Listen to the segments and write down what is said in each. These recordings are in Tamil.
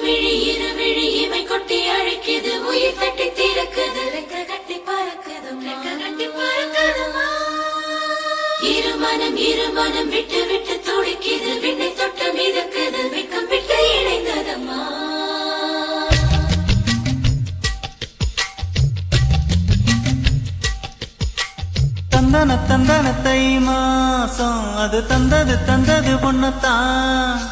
விழி இருவிழி இமை கொட்டி அழைக்குது உயிர் தட்டி திறக்குது ரெக்க கட்டி பறக்குதுமா இருமனம் விட்டு விட்டு துடிக்குது விண்ணை தொட்டு மிதக்குது வெக்கம் விட்டு இணைந்ததம்மா தந்தன தை மாசம் அது தந்தது பொண்ணத்தான்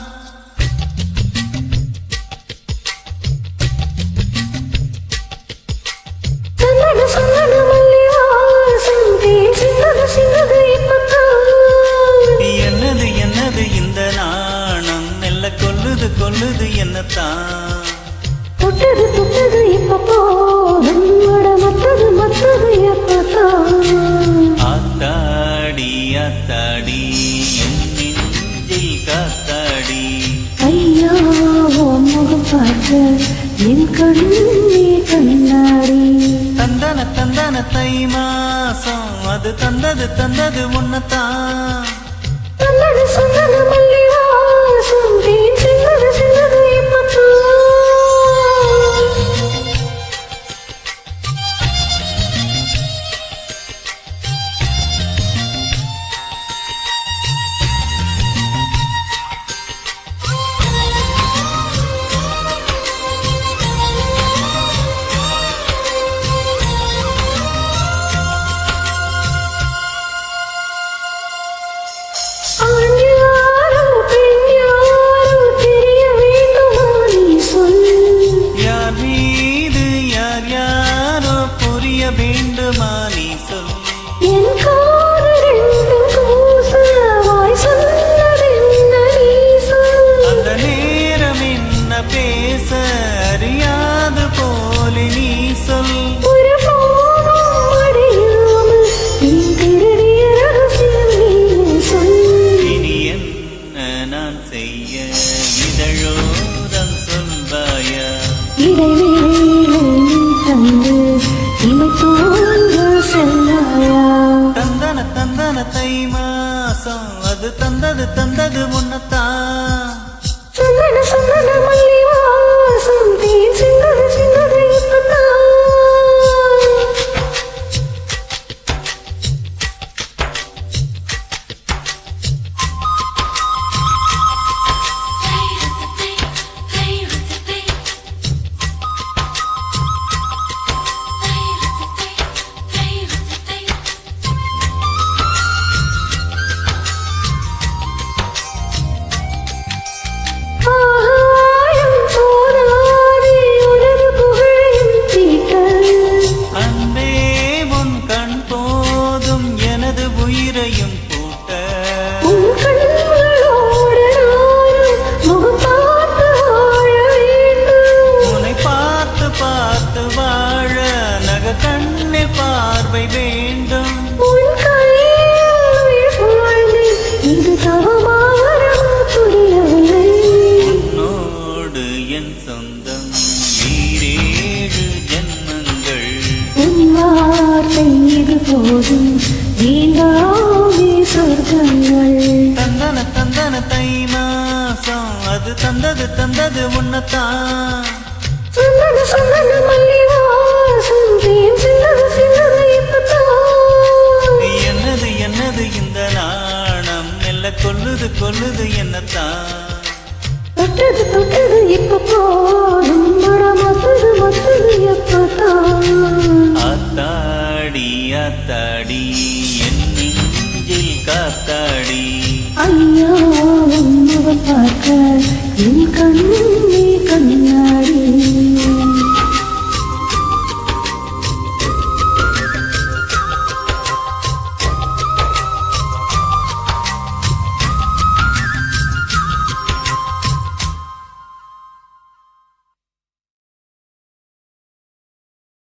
என்னது இந்த நாணம் மெல்ல கொல்லுது என்னத்தான் தொட்டது இப்ப போதும் மத்தது எப்பதான் ஆத்தாடி என் நெஞ்சில் காத்தாடி ஐயா முகம் பார்க்க என் கண்ணே கண்ணாடி தந்தன தை மாசம் அது தந்தது உன்னத்தான் சொன்னது மல்லி வாசம் தேன் சின்னது இப்பதான் வேண்டுமா நீ சொல் என் காது ரெண்டும் கூச வாய் சொன்னதென்ன நீ சொல் அந்த நேரம் என்ன பேச அறியாது போல நீ சொல் ஒரு போதும் அடையாமல் நீ திருடிய ரகசியம் நீ சொல் இனி என்ன நான் செய்ய இதழோரம் சொல்வாயா இடைவேளை தந்து இமை தோன்ற செல்லாயா தந்தன தை மாசம் அது தந்தது உன்னத்தான் சொன்னது மல்லி வாசம் தேன் சின்னது இப்பதான் உயிரையும் பூட்ட உன்னை பார்த்து வாழ நக கண்ணில் பார்வை வேண்டும் உன்னோடு என் சொந்தம் ஈரேழு ஜன்மங்கள் இது போதும் நீங்காவே சொர்க்கங்கள் தந்தன தை மாசம் அது தந்தது உன்னத்தான் சொன்னது மல்லி வாசம் தேன் சின்னது இப்பதான் என்னது இந்த நாணம் மெல்ல கொல்லுது என்னத்தான் தொட்டது இப்ப போதும் மத்தது எப்பதான் ஆத்தாடி என் நெஞ்சில் காத்தாடி ஐயா முகம் பார்க்க என் கண்ணே